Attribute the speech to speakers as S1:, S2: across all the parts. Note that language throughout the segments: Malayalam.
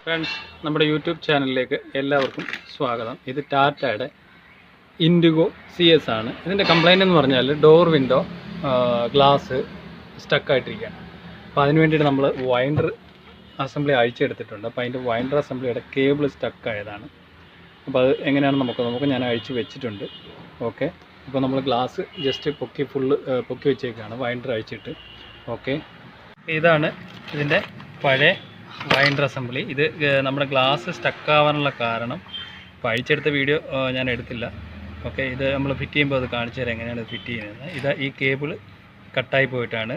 S1: ഫ്രണ്ട്സ്, നമ്മുടെ യൂട്യൂബ് ചാനലിലേക്ക് എല്ലാവർക്കും സ്വാഗതം. ഇത് ടാറ്റയുടെ ഇൻഡിഗോ CS ആണ്. ഇതിൻ്റെ കംപ്ലൈൻറ്റ് എന്ന് പറഞ്ഞാൽ ഡോർ വിൻഡോ ഗ്ലാസ് സ്റ്റക്കായിട്ടിരിക്കുകയാണ്. അപ്പോൾ അതിന് വേണ്ടിയിട്ട് നമ്മൾ വൈൻഡർ അസംബ്ലി അഴിച്ചെടുത്തിട്ടുണ്ട്. അപ്പോൾ അതിൻ്റെ വൈൻഡർ അസംബ്ലിയുടെ കേബിൾ സ്റ്റക്കായതാണ്. അപ്പോൾ അത് എങ്ങനെയാണ് നമുക്ക് ഞാൻ അഴിച്ച് വെച്ചിട്ടുണ്ട്. ഓക്കെ, അപ്പോൾ നമ്മൾ ഗ്ലാസ് ജസ്റ്റ് പൊക്കി വെച്ചേക്കാണ് വൈൻഡർ അഴിച്ചിട്ട്. ഓക്കെ, ഇതാണ് ഇതിൻ്റെ പഴയ വൈൻഡർ അസംബ്ലി. ഇത് നമ്മുടെ ഗ്ലാസ് സ്റ്റക്കാവാനുള്ള കാരണം ഇപ്പോൾ അഴിച്ചെടുത്ത വീഡിയോ ഞാൻ എടുത്തില്ല. ഓക്കെ, ഇത് നമ്മൾ ഫിറ്റ് ചെയ്യുമ്പോൾ അത് കാണിച്ചു തരാം എങ്ങനെയാണ് ഇത് ഫിറ്റ് ചെയ്യുന്നത്. ഈ കേബിൾ കട്ടായി പോയിട്ടാണ്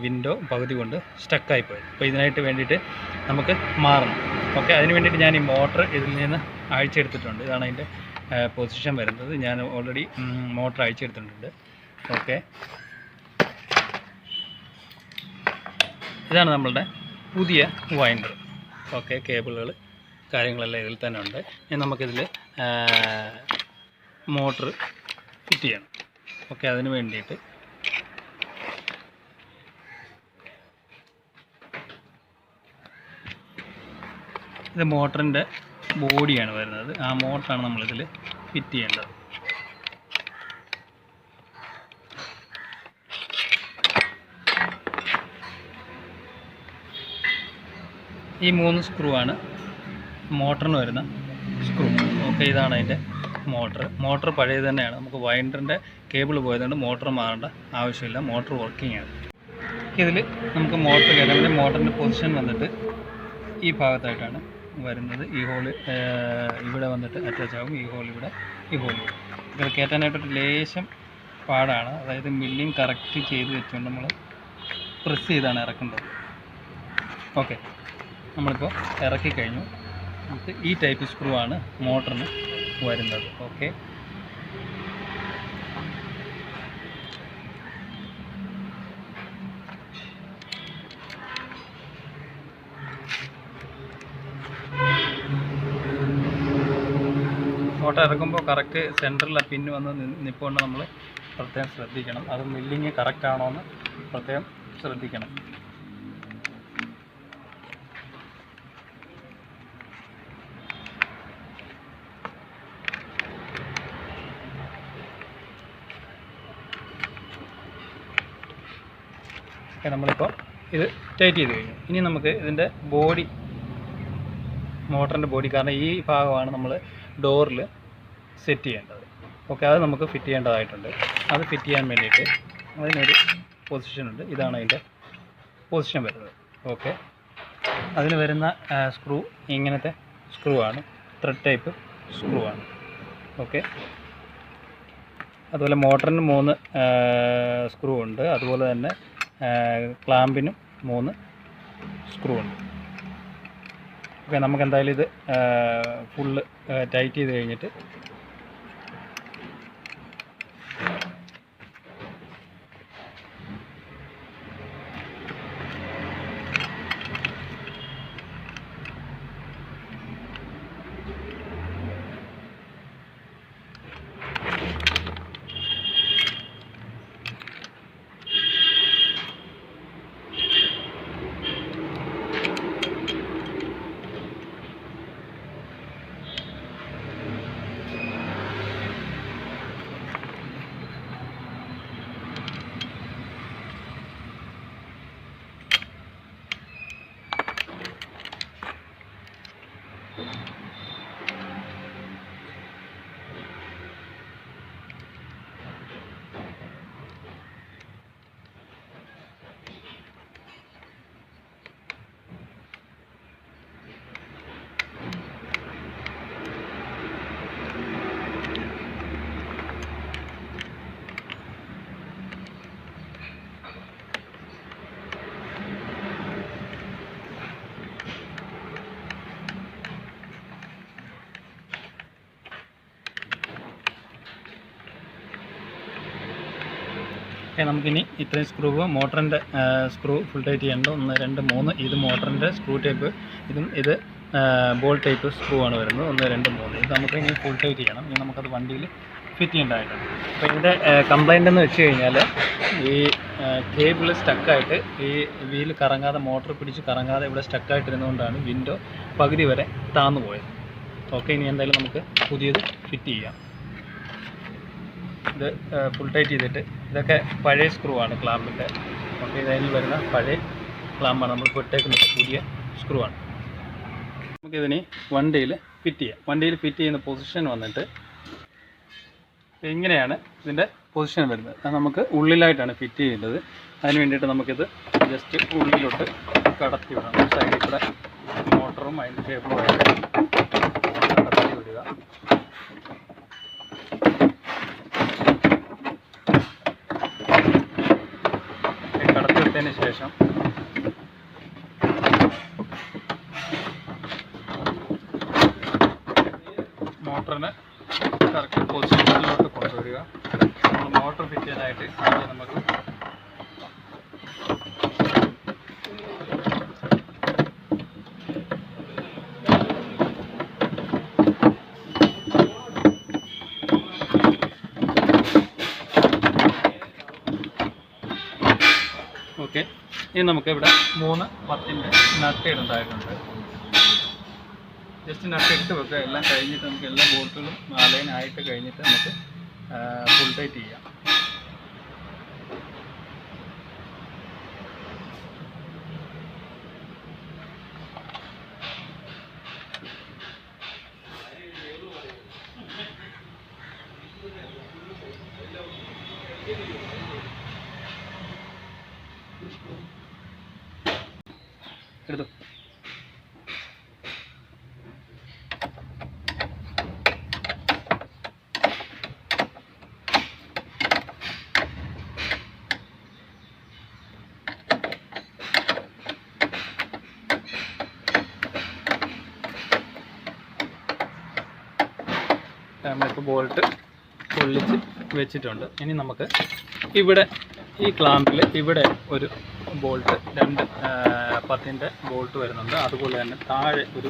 S1: വിൻഡോ പകുതി കൊണ്ട് സ്റ്റക്കായി പോയത്. അപ്പോൾ ഇതിനായിട്ട് വേണ്ടിയിട്ട് നമുക്ക് മാറണം. ഓക്കെ, അതിന് വേണ്ടിയിട്ട് ഞാൻ ഈ മോട്ടർ ഇതിൽ നിന്ന് അഴിച്ചെടുത്തിട്ടുണ്ട്. ഇതാണ് അതിൻ്റെ പൊസിഷൻ വരുന്നത്. ഞാൻ ഓൾറെഡി മോട്ടർ അഴിച്ചെടുത്തിട്ടുണ്ട്. ഓക്കെ, ഇതാണ് നമ്മളുടെ പുതിയ വൈൻഡർ. ഓക്കെ, കേബിളുകൾ കാര്യങ്ങളെല്ലാം ഇതിൽ തന്നെ ഉണ്ട്. ഇനി നമുക്കിതിൽ മോട്ടർ ഫിറ്റ് ചെയ്യണം. ഓക്കെ, അതിന് വേണ്ടിയിട്ട് ഇത് മോട്ടറിൻ്റെ ബോഡിയാണ് വരുന്നത്. ആ മോട്ടറാണ് നമ്മളിതിൽ ഫിറ്റ് ചെയ്യേണ്ടത്. ഈ 3 സ്ക്രൂ ആണ് മോട്ടറിന് വരുന്ന സ്ക്രൂ. ഓക്കെ, ഇതാണ് അതിൻ്റെ മോട്ടർ പഴയത് തന്നെയാണ്. നമുക്ക് വൈൻഡറിൻ്റെ കേബിൾ പോയതുകൊണ്ട് മോട്ടർ മാറേണ്ട ആവശ്യമില്ല. മോട്ടർ വർക്കിംഗ് ആണ്. ഇതിൽ നമുക്ക് മോട്ടർ കയറ്റാൻ വേണ്ടി മോട്ടറിൻ്റെ പൊസിഷൻ വന്നിട്ട് ഈ ഭാഗത്തായിട്ടാണ് വരുന്നത്. ഈ ഹോള് ഇവിടെ വന്നിട്ട് അറ്റാച്ച് ആകും. ഈ ഹോൾ ഇവിടെ, ഈ ഹോൾ ഇവിടെ. ഇത് കയറ്റാനായിട്ടൊരു ലേശം പാടാണ്. അതായത് മില്ലിങ് കറക്റ്റ് ചെയ്ത് വെച്ചുകൊണ്ട് നമ്മൾ പ്രസ് ചെയ്താണ് ഇറക്കേണ്ടത്. ഓക്കെ, നമ്മളിപ്പോൾ ഇറക്കി കഴിഞ്ഞു. നമുക്ക് ഈ ടൈപ്പ് സ്ക്രൂ ആണ് മോട്ടറിന് വരുന്നത്. ഓക്കെ, മോട്ടർ ഇറക്കുമ്പോൾ കറക്റ്റ് സെൻറ്ററിൽ ആ പിന്ന് വന്ന് നിൽപ്പുകൊണ്ട് നമ്മൾ പ്രത്യേകം ശ്രദ്ധിക്കണം. അത് മില്ലിങ് കറക്റ്റ് ആണോ എന്ന് പ്രത്യേകം ശ്രദ്ധിക്കണം. നമ്മളിപ്പോൾ ഇത് ടൈറ്റ് ചെയ്ത് കഴിഞ്ഞു. ഇനി നമുക്ക് ഇതിൻ്റെ ബോഡി, മോട്ടറിൻ്റെ ബോഡി, കാരണം ഈ ഭാഗമാണ് നമ്മൾ ഡോറിൽ സെറ്റ് ചെയ്യേണ്ടത്. ഓക്കെ, അത് നമുക്ക് ഫിറ്റ് ചെയ്യേണ്ടതായിട്ടുണ്ട്. അത് ഫിറ്റ് ചെയ്യാൻ വേണ്ടിയിട്ട് അതിനൊരു പൊസിഷൻ ഉണ്ട്. ഇതാണ് അതിൻ്റെ പൊസിഷൻ വരുന്നത്. ഓക്കെ, അതിന് വരുന്ന സ്ക്രൂ ഇങ്ങനത്തെ സ്ക്രൂ ആണ്. ത്രെഡ് ടൈപ്പ് സ്ക്രൂ ആണ്. ഓക്കെ, അതുപോലെ മോട്ടറിന് 3 സ്ക്രൂ ഉണ്ട്. അതുപോലെ തന്നെ ക്ലാമ്പിനും 3 സ്ക്രൂ ഉണ്ട്. ഓക്കെ, നമുക്ക് എന്തായാലും ഇത് ഫുള്ള് ടൈറ്റ് ചെയ്ത് കഴിഞ്ഞിട്ട് നമുക്കിനി ഇത്രയും സ്ക്രൂ, മോട്ടറിൻ്റെ സ്ക്രൂ ഫുൾ ടൈറ്റ് ചെയ്യേണ്ട 1, 2, 3. ഇത് മോട്ടറിൻ്റെ സ്ക്രൂ ടൈപ്പ്. ഇത് ബോൾ ടൈപ്പ് സ്ക്രൂ ആണ് വരുന്നത്. 1, 2, 3. ഇത് നമുക്ക് ഇനി ഫുൾ ടൈറ്റ് ചെയ്യണം. ഇനി നമുക്കത് വണ്ടിയിൽ ഫിറ്റ് ചെയ്യേണ്ടതായിട്ടുണ്ട്. അപ്പോൾ ഇതിൻ്റെ കംപ്ലൈൻ്റ് എന്ന് വെച്ച് കഴിഞ്ഞാൽ ഈ കേബിൾ സ്റ്റക്കായിട്ട് ഈ വീല് കറങ്ങാതെ, മോട്ടർ പിടിച്ച് കറങ്ങാതെ ഇവിടെ സ്റ്റക്കായിട്ടിരുന്നുകൊണ്ടാണ് വിൻഡോ പകുതി വരെ താന്നു പോയത്. ഓക്കെ, ഇനി എന്തായാലും നമുക്ക് പുതിയത് ഫിറ്റ് ചെയ്യാം. ഇത് ഫുൾ ടൈറ്റ് ചെയ്തിട്ട്, ഇതൊക്കെ പഴയ സ്ക്രൂ ആണ് ക്ലാമ്പിൻ്റെ. ഓക്കെ, ഇതിൽ വരുന്ന പഴയ ക്ലാമ്പാണ്, നമ്മൾ ഇട്ടേക്കുന്നത് പുതിയ സ്ക്രൂ ആണ്. നമുക്കിതിന് വണ്ടിയിൽ ഫിറ്റ് ചെയ്യാം. വണ്ടിയിൽ ഫിറ്റ് ചെയ്യുന്ന പൊസിഷൻ വന്നിട്ട് ഇങ്ങനെയാണ് ഇതിൻ്റെ പൊസിഷൻ വരുന്നത്. അത് നമുക്ക് ഉള്ളിലായിട്ടാണ് ഫിറ്റ് ചെയ്യേണ്ടത്. അതിന് വേണ്ടിയിട്ട് നമുക്കിത് ജസ്റ്റ് ഉള്ളിലോട്ട് കടത്തി വിടണം. സൈഡിൽ കൂടെ മോട്ടറും അതിൻ്റെ കേബിളും ആയിട്ട് കടത്തി വിടുക. കടത്തി വിട്ടതിന് ശേഷം മോട്ടറിന് കറക്റ്റ് പൊസിഷനിലോട്ട് കൊണ്ടുവരിക. നമ്മൾ മോട്ടർ ഫിറ്റ് ചെയ്യാനായിട്ട് നമുക്ക് ഓക്കെ, ഇനി നമുക്ക് ഇവിടെ 3 10-ന്റെ നട്ട് ഇടേണ്ടതായിട്ടുണ്ട്. ജസ്റ്റ് നട്ട് ഇട്ട് വെക്കുക. എല്ലാം കഴിഞ്ഞിട്ട് നമുക്ക് എല്ലാ ബോൾട്ടുകളും അലൈനായിട്ട് കഴിഞ്ഞിട്ട് നമുക്ക് ഫുൾ ടൈറ്റ് ചെയ്യാം. എടുത്തു. നമ്മളിപ്പോൾ ബോൾട്ട് പൊള്ളിച്ച് വെച്ചിട്ടുണ്ട്. ഇനി നമുക്ക് ഇവിടെ ഈ ക്ലാമ്പിൽ ഇവിടെ ഒരു ബോൾട്ട് 2 10-ന്റെ ബോൾട്ട് വരുന്നുണ്ട്. അതുപോലെ തന്നെ താഴെ ഒരു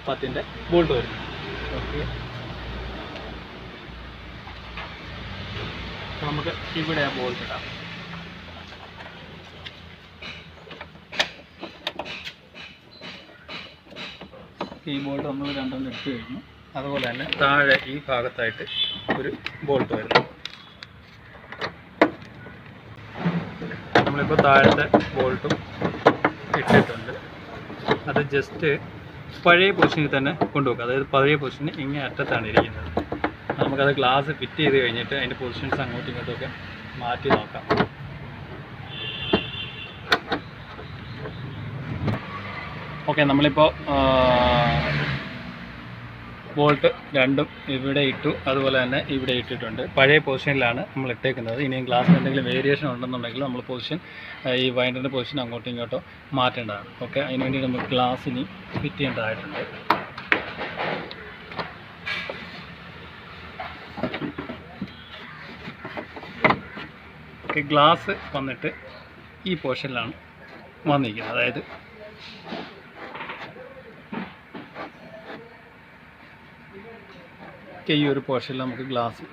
S1: 10-ന്റെ ബോൾട്ട് വരുന്നുണ്ട്. ഓക്കെ, നമുക്ക് ഇവിടെ ആ ബോൾട്ട് ഇടാം. ഈ ബോൾട്ട് നമ്മൾ 2 ഇട്ട് കഴിഞ്ഞു. അതുപോലെ തന്നെ താഴെ ഈ ഭാഗത്തായിട്ട് ഒരു ബോൾട്ട് വരുന്നു. നമ്മളിപ്പോൾ താഴത്തെ ബോൾട്ടും ഇട്ടിട്ടുണ്ട്. അത് ജസ്റ്റ് പഴയ പൊസിഷനിൽ തന്നെ കൊണ്ടുപോകുക. അതായത് പഴയ പൊസിഷന് ഇങ്ങനെ അറ്റത്താണ് ഇരിക്കുന്നത്. നമുക്കത് ഗ്ലാസ് ഫിറ്റ് ചെയ്ത് കഴിഞ്ഞിട്ട് അതിൻ്റെ പൊസിഷൻസ് അങ്ങോട്ടും ഇങ്ങോട്ടുമൊക്കെ മാറ്റി നോക്കാം. ഓക്കെ, നമ്മളിപ്പോൾ ബോൾട്ട് 2 ഇവിടെ ഇട്ടു, അതുപോലെ തന്നെ ഇവിടെ ഇട്ടിട്ടുണ്ട്. പഴയ പൊസിഷനിലാണ് നമ്മൾ ഇട്ടേക്കുന്നത്. ഇനിയും ഗ്ലാസ്സിന് എന്തെങ്കിലും വേരിയേഷൻ ഉണ്ടെന്നുണ്ടെങ്കിൽ നമ്മൾ പൊസിഷൻ, ഈ വൈൻഡറിൻ്റെ പൊസിഷൻ അങ്ങോട്ടും ഇങ്ങോട്ടോ മാറ്റേണ്ടതാണ്. ഓക്കെ, അതിനുവേണ്ടി നമുക്ക് ഗ്ലാസ്സിന് ഫിറ്റ് ചെയ്യേണ്ടതായിട്ടുണ്ട്. ഓക്കെ, ഗ്ലാസ് വന്നിട്ട് ഈ പൊസിഷനിലാണ് വന്നിരിക്കുന്നത്. അതായത് ഈ ഒരു പോർഷനിൽ നമുക്ക് ഗ്ലാസ്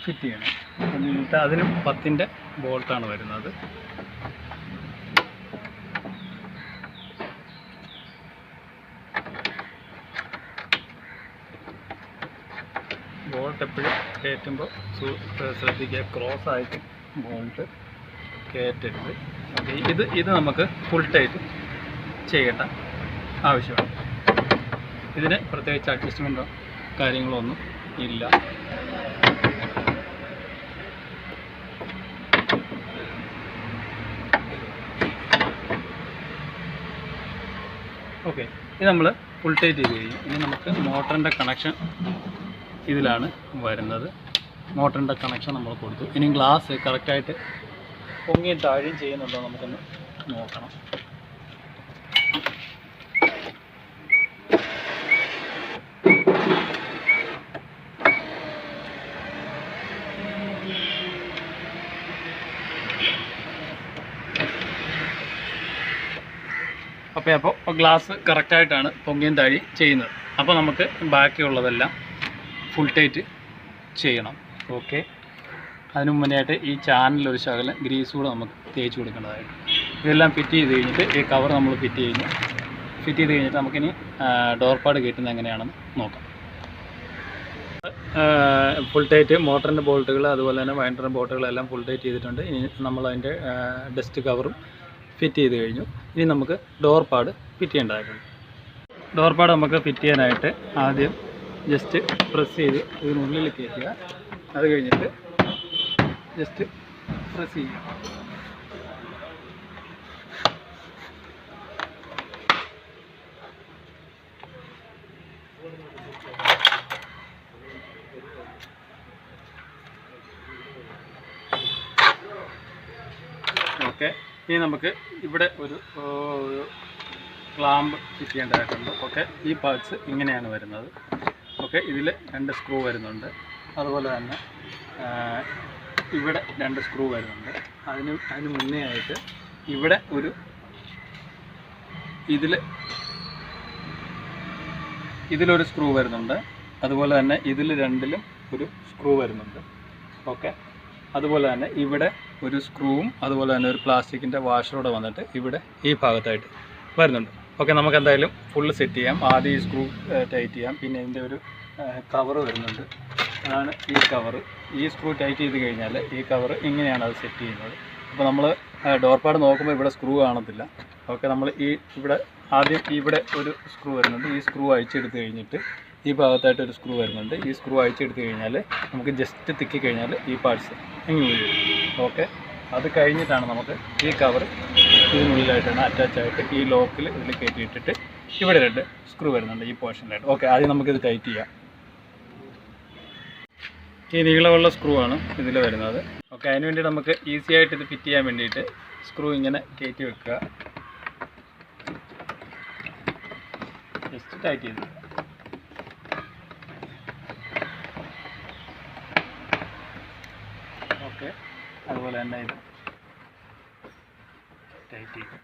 S1: ഫിറ്റ് ചെയ്യണം. എന്നിട്ട് അതിനും 10-ന്റെ ബോൾട്ടാണ് വരുന്നത്. ബോൾട്ട് എപ്പോഴും കയറ്റുമ്പോൾ ശ്രദ്ധിക്കുക, ക്രോസ് ആയിട്ട് ബോൾട്ട് കയറ്റരുത്. ഓക്കെ, ഇത് നമുക്ക് ഫുൾ ടൈറ്റ് ചെയ്യേണ്ട ആവശ്യമാണ്. ഇതിന് പ്രത്യേകിച്ച് അഡ്ജസ്റ്റ്മെൻറ്റോ കാര്യങ്ങളൊന്നും ഇല്ല. ഓക്കെ, ഇത് നമ്മൾ ഫുൾ ടൈറ്റ് ചെയ്ത് കഴിഞ്ഞു. ഇനി നമുക്ക് മോട്ടറിൻ്റെ കണക്ഷൻ ഇതിലാണ് വരുന്നത്. മോട്ടറിൻ്റെ കണക്ഷൻ നമ്മൾ കൊടുത്തു. ഇനി ഗ്ലാസ് കറക്റ്റായിട്ട് പൊങ്ങിയും താഴെയും ചെയ്യുന്നുണ്ടോ നമുക്കൊന്ന് നോക്കണം. അപ്പോൾ ഗ്ലാസ് കറക്റ്റായിട്ടാണ് പൊങ്ങിയും താഴി ചെയ്യുന്നത്. അപ്പോൾ നമുക്ക് ബാക്കിയുള്ളതെല്ലാം ഫുൾ ടൈറ്റ് ചെയ്യണം. ഓക്കെ, അതിന് മുന്നേയായിട്ട് ഈ ചാനലൊരു ശകലം ഗ്രീസ് കൂടെ നമുക്ക് തേച്ച് കൊടുക്കേണ്ടതായിട്ട്. ഇതെല്ലാം ഫിറ്റ് ചെയ്ത് കഴിഞ്ഞിട്ട് ഈ കവർ നമ്മൾ ഫിറ്റ് ചെയ്ത് കഴിഞ്ഞിട്ട് നമുക്കിനി ഡോർ പാഡ് കയറ്റുന്നത് എങ്ങനെയാണെന്ന് നോക്കാം. ഫുൾ ടൈറ്റ് മോട്ടറിൻ്റെ ബോൾട്ടുകൾ അതുപോലെ തന്നെ വൈൻഡറിൻ്റെ ബോൾട്ടുകളെല്ലാം ഫുൾ ടൈറ്റ് ചെയ്തിട്ടുണ്ട്. ഇനി നമ്മളതിൻ്റെ ഡസ്റ്റ് കവറും ഫിറ്റ് ചെയ്ത് കഴിഞ്ഞു. ഇനി നമുക്ക് ഡോർ പാഡ് ഫിറ്റ് ചെയ്യേണ്ടതായിട്ടുണ്ട്. ഡോർ പാഡ് നമുക്ക് ഫിറ്റ് ചെയ്യാനായിട്ട് ആദ്യം ജസ്റ്റ് പ്രസ് ചെയ്ത് ഇതിനുള്ളിൽ കയറ്റുക. അത് കഴിഞ്ഞിട്ട് ജസ്റ്റ് പ്രസ് ചെയ്യുക. ഓക്കെ, ഇനി നമുക്ക് ഇവിടെ ഒരു ക്ലാമ്പ് ഫിറ്റ് ചെയ്യേണ്ടതായിട്ടുണ്ട്. ഓക്കെ, ഈ പാർട്സ് ഇങ്ങനെയാണ് വരുന്നത്. ഓക്കെ, ഇതിൽ 2 സ്ക്രൂ വരുന്നുണ്ട്. അതുപോലെ തന്നെ ഇവിടെ 2 സ്ക്രൂ വരുന്നുണ്ട്. അതിന് മുന്നേ ആയിട്ട് ഇവിടെ ഇതിലൊരു സ്ക്രൂ വരുന്നുണ്ട്. അതുപോലെ തന്നെ ഇതിൽ 2ലും ഒരു സ്ക്രൂ വരുന്നുണ്ട്. ഓക്കെ, അതുപോലെ തന്നെ ഇവിടെ ഒരു സ്ക്രൂവും അതുപോലെ തന്നെ ഒരു പ്ലാസ്റ്റിക്കിൻ്റെ വാഷറോടെ വന്നിട്ട് ഇവിടെ ഈ ഭാഗത്തായിട്ട് വരുന്നുണ്ട്. ഓക്കെ, നമുക്ക് എന്തായാലും ഫുള്ള് സെറ്റ് ചെയ്യാം. ആദ്യം ഈ സ്ക്രൂ ടൈറ്റ് ചെയ്യാം. പിന്നെ ഇതിൻ്റെ ഒരു കവറ് വരുന്നുണ്ട്. അതാണ് ഈ കവറ്. ഈ സ്ക്രൂ ടൈറ്റ് ചെയ്ത് കഴിഞ്ഞാൽ ഈ കവറ് ഇങ്ങനെയാണ് അത് സെറ്റ് ചെയ്യുന്നത്. അപ്പോൾ നമ്മൾ ഡോർ പാഡ് നോക്കുമ്പോൾ ഇവിടെ സ്ക്രൂ കാണത്തില്ല. ഓക്കെ, നമ്മൾ ആദ്യം ഇവിടെ ഒരു സ്ക്രൂ വരുന്നുണ്ട്. ഈ സ്ക്രൂ അഴിച്ചെടുത്ത് കഴിഞ്ഞിട്ട് ഈ ഭാഗത്തായിട്ട് ഒരു സ്ക്രൂ വരുന്നുണ്ട്. ഈ സ്ക്രൂ അഴിച്ചെടുത്ത് കഴിഞ്ഞാൽ നമുക്ക് ജസ്റ്റ് തിക്കി കഴിഞ്ഞാൽ ഈ പാർട്സ് ഇങ്ങനെ വരും. ഓക്കെ, അത് കഴിഞ്ഞിട്ടാണ് നമുക്ക് ഈ കവർ ഇതിനുള്ളിലായിട്ടാണ് അറ്റാച്ചായിട്ട് ഈ ലോക്കിൽ ഇതിൽ കയറ്റിയിട്ടിട്ട് ഇവിടെ 2 സ്ക്രൂ വരുന്നുണ്ട് ഈ പോർഷനിലായിട്ട്. ഓക്കെ, ആദ്യം നമുക്കിത് ടൈറ്റ് ചെയ്യാം. ഈ നീളമുള്ള സ്ക്രൂ ആണ് ഇതിൽ വരുന്നത്. ഓക്കെ, അതിന് വേണ്ടി നമുക്ക് ഈസി ആയിട്ട് ഇത് ഫിറ്റ് ചെയ്യാൻ വേണ്ടിയിട്ട് സ്ക്രൂ ഇങ്ങനെ കയറ്റി വെക്കുക. ജസ്റ്റ് ടൈറ്റ് ചെയ്ത് ഓക്കെ, അതുപോലെ തന്നെ ഇത് ടൈറ്റ് ചെയ്യും.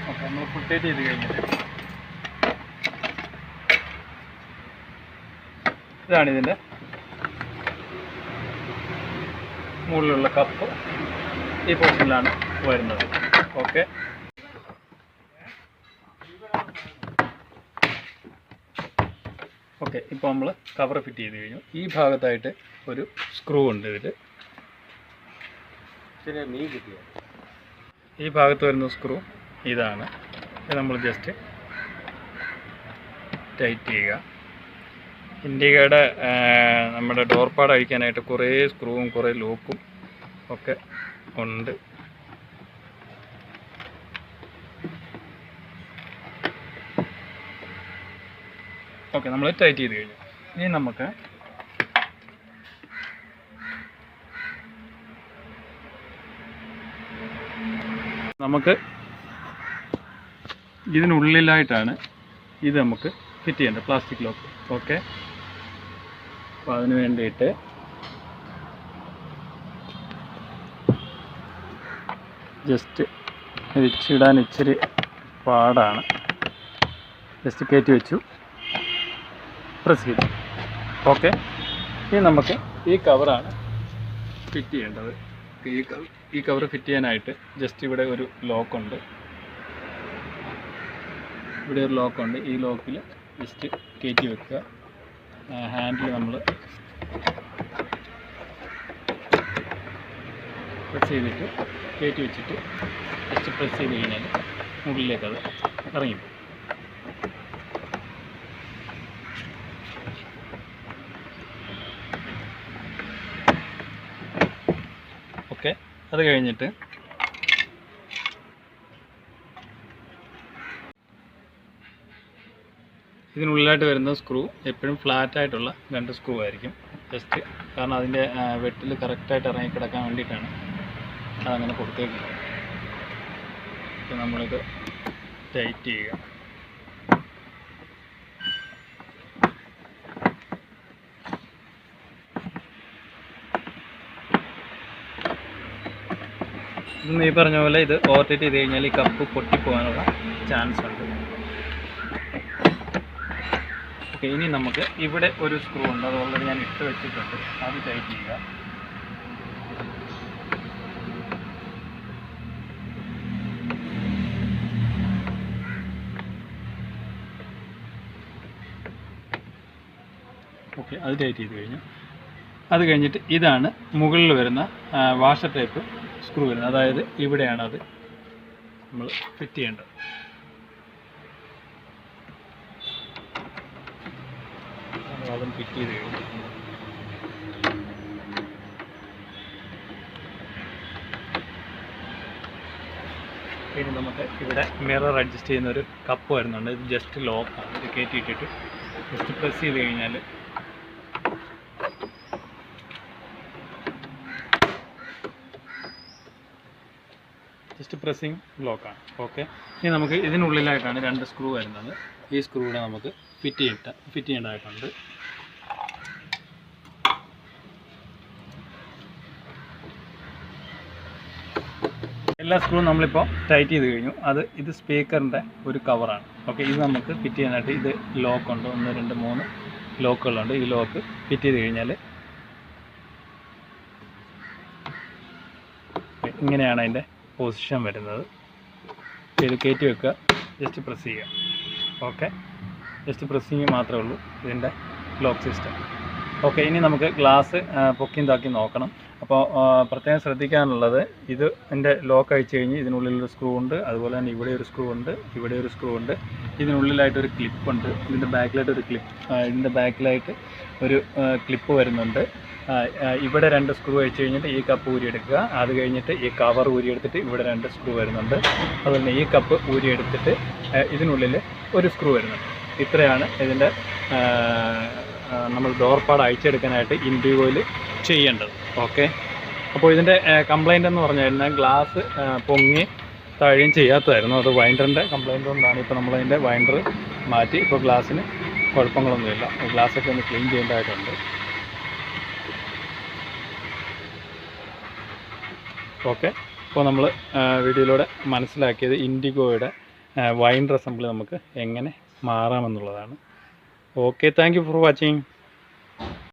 S1: ഓക്കെ, നമ്മൾ ഫുൾ ടൈറ്റ് ചെയ്ത് കഴിഞ്ഞിട്ട് ഇതാണ് ഇതിൻ്റെ മുകളിലുള്ള കപ്പ്. ഈ പോർഷനിലാണ് വരുന്നത്. ഓക്കെ, ഓക്കെ, ഇപ്പോൾ നമ്മൾ കവർ ഫിറ്റ് ചെയ്ത് കഴിഞ്ഞു. ഈ ഭാഗത്തായിട്ട് ഒരു സ്ക്രൂ ഉണ്ട്. ഇതിൽ ഈ ഭാഗത്ത് വരുന്ന സ്ക്രൂ ഇതാണ്. ഇത് നമ്മൾ ജസ്റ്റ് ടൈറ്റ് ചെയ്യുക. ഇൻഡിഗയുടെ നമ്മുടെ ഡോർ പാഡ് അഴിക്കാനായിട്ട് കുറേ സ്ക്രൂവും കുറേ ലൂപ്പും ഒക്കെ ഉണ്ട്. ഓക്കെ, നമ്മൾ ടൈറ്റ് ചെയ്ത് കഴിഞ്ഞു. ഇനി നമുക്ക് ഇതിനുള്ളിലായിട്ടാണ് ഇത് നമുക്ക് ഫിറ്റ് ചെയ്യേണ്ടത്, പ്ലാസ്റ്റിക് ലോക്ക്. ഓക്കെ, അപ്പോൾ അതിന് വേണ്ടിയിട്ട് ജസ്റ്റ് വെച്ചിടാൻ ഇച്ചിരി പാടാണ്. ജസ്റ്റ് കയറ്റി വെച്ചു, പ്രസ് ചെയ്തു. ഓക്കെ, ഇനി നമുക്ക് ഈ കവറാണ് ഫിറ്റ് ചെയ്യേണ്ടത്. ഈ കവർ ഫിറ്റ് ചെയ്യാനായിട്ട് ജസ്റ്റ് ഇവിടെ ഒരു ലോക്കുണ്ട്. ഇവിടെ ഒരു ലോക്കുണ്ട്. ഈ ലോക്കിൽ ജസ്റ്റ് കയറ്റി വെക്കുക. ഹാൻഡിൽ നമ്മൾ പ്രസ് ചെയ്തിട്ട് കയറ്റി വെച്ചിട്ട് ജസ്റ്റ് പ്രസ് ചെയ്ത് കഴിഞ്ഞാൽ മുകളിലേക്കത് ഇറങ്ങിപ്പോകും. ഓക്കെ, അത് കഴിഞ്ഞിട്ട് ഇതിനുള്ളിലായിട്ട് വരുന്ന സ്ക്രൂ എപ്പോഴും ഫ്ലാറ്റായിട്ടുള്ള 2 സ്ക്രൂ ആയിരിക്കും. ജസ്റ്റ് കാരണം അതിൻ്റെ വെട്ടിൽ കറക്റ്റായിട്ട് ഇറങ്ങി കിടക്കാൻ വേണ്ടിയിട്ടാണ് അതങ്ങനെ കൊടുത്തേക്കുന്നത്. അപ്പോൾ നമ്മളിത് ടൈറ്റ് ചെയ്യുക. ഈ പറഞ്ഞ പോലെ ഇത് ഓവർടൈറ്റ് ചെയ്ത് കഴിഞ്ഞാൽ ഈ കപ്പ് പൊട്ടിപ്പോകാനുള്ള ചാൻസ് ഉണ്ട്. ഓക്കെ, ഇനി നമുക്ക് ഇവിടെ ഒരു സ്ക്രൂ ഉണ്ട്, അത് ഓൾറെഡി ഞാൻ ഇട്ട് വെച്ചിട്ടുണ്ട്, അത് ടൈറ്റ് ചെയ്യുക. ഓക്കെ, അത് ടൈറ്റ് ചെയ്ത് കഴിഞ്ഞു. അത് കഴിഞ്ഞിട്ട് ഇതാണ് മുകളിൽ വരുന്ന വാഷർ ടൈപ്പ് സ്ക്രൂ വരുന്നത്, അതായത് ഇവിടെയാണ് അത് നമ്മൾ ഫിറ്റ് ചെയ്യേണ്ടത്. അതും ഫിറ്റ് ചെയ്ത് കഴിഞ്ഞു. ഇനി നമുക്ക് ഇവിടെ മിറർ അഡ്ജസ്റ്റ് ചെയ്യുന്ന ഒരു കപ്പ് വരുന്നുണ്ട്. ഇത് ജസ്റ്റ് ലോക്കാണ്, ഇത് കയറ്റിയിട്ടിട്ട് ജസ്റ്റ് പ്രസ് ചെയ്ത് കഴിഞ്ഞാൽ ജസ്റ്റ് പ്രസ്സിങ് ലോക്കാണ്. ഓക്കെ, ഇനി നമുക്ക് ഇതിനുള്ളിലായിട്ടാണ് 2 സ്ക്രൂ വരുന്നത്. ഈ സ്ക്രൂടെ നമുക്ക് ഫിറ്റ് ചെയ്യേണ്ടതായിട്ടുണ്ട്. എല്ലാ സ്ക്രൂ നമ്മളിപ്പോൾ ടൈറ്റ് ചെയ്ത് കഴിഞ്ഞു. ഇത് സ്പീക്കറിൻ്റെ ഒരു കവറാണ്. ഓക്കെ, ഇത് നമുക്ക് ഫിറ്റ് ചെയ്യാനായിട്ട് ഇത് ലോക്കുണ്ട്, 1 2 3 ലോക്കുകളുണ്ട്. ഈ ലോക്ക് ഫിറ്റ് ചെയ്ത് കഴിഞ്ഞാൽ ഇങ്ങനെയാണ് അതിൻ്റെ പൊസിഷൻ വരുന്നത്. ഇത് കയറ്റി വെക്കുക, ജസ്റ്റ് പ്രസ് ചെയ്യുക. ഓക്കെ, ജസ്റ്റ് പ്രസ്സിങ് മാത്രമേ ഉള്ളൂ ഇതിൻ്റെ ലോക്ക് സിസ്റ്റം. ഓക്കെ, ഇനി നമുക്ക് ഗ്ലാസ് പൊക്കിയും താക്കി നോക്കണം. അപ്പോൾ പ്രത്യേകം ശ്രദ്ധിക്കാനുള്ളത്, ഇത് എൻ്റെ ലോക്ക് അഴിച്ച് കഴിഞ്ഞ് ഇതിനുള്ളിലൊരു സ്ക്രൂ ഉണ്ട്, അതുപോലെ തന്നെ ഇവിടെ ഒരു സ്ക്രൂ ഉണ്ട്, ഇവിടെ ഒരു സ്ക്രൂ ഉണ്ട്, ഇതിനുള്ളിലായിട്ടൊരു ക്ലിപ്പുണ്ട്, ഇതിൻ്റെ ബാക്കിലായിട്ട് ഒരു ക്ലിപ്പ് വരുന്നുണ്ട്. ഇവിടെ 2 സ്ക്രൂ അഴിച്ച് കഴിഞ്ഞിട്ട് ഈ കപ്പ് ഊരിയെടുക്കുക. അത് കഴിഞ്ഞിട്ട് ഈ കവർ ഊരിയെടുത്തിട്ട് ഇവിടെ 2 സ്ക്രൂ വരുന്നുണ്ട്. അതുപോലെ തന്നെ ഈ കപ്പ് ഊരിയെടുത്തിട്ട് ഇതിനുള്ളിൽ ഒരു സ്ക്രൂ വരുന്നുണ്ട്. ഇത്രയാണ് ഇതിൻ്റെ നമ്മൾ ഡോർ പാഡ് അഴിച്ചെടുക്കാനായിട്ട് ഇൻഡിഗോയിൽ ചെയ്യേണ്ടത്. ഓക്കെ, അപ്പോൾ ഇതിൻ്റെ കംപ്ലൈൻ്റ് എന്ന് പറഞ്ഞു കഴിഞ്ഞാൽ ഗ്ലാസ് പൊങ്ങി താഴെയും ചെയ്യാത്തതായിരുന്നു. അത് വൈൻഡറിൻ്റെ കംപ്ലൈൻറ്റ് കൊണ്ടാണ് ഇപ്പോൾ നമ്മളതിൻ്റെ വൈൻഡർ മാറ്റി. ഇപ്പോൾ ഗ്ലാസ്സിന് കുഴപ്പങ്ങളൊന്നുമില്ല. ഗ്ലാസ്സൊക്കെ ഒന്ന് ക്ലീൻ ചെയ്യേണ്ടതായിട്ടുണ്ട്. ഓക്കെ, അപ്പോൾ നമ്മൾ വീഡിയോയിലൂടെ മനസ്സിലാക്കിയത് ഇൻഡിഗോയുടെ വൈൻഡർ അസംബ്ലി നമുക്ക് എങ്ങനെ മാറാമെന്നുള്ളതാണ്. Okay, thank you for watching.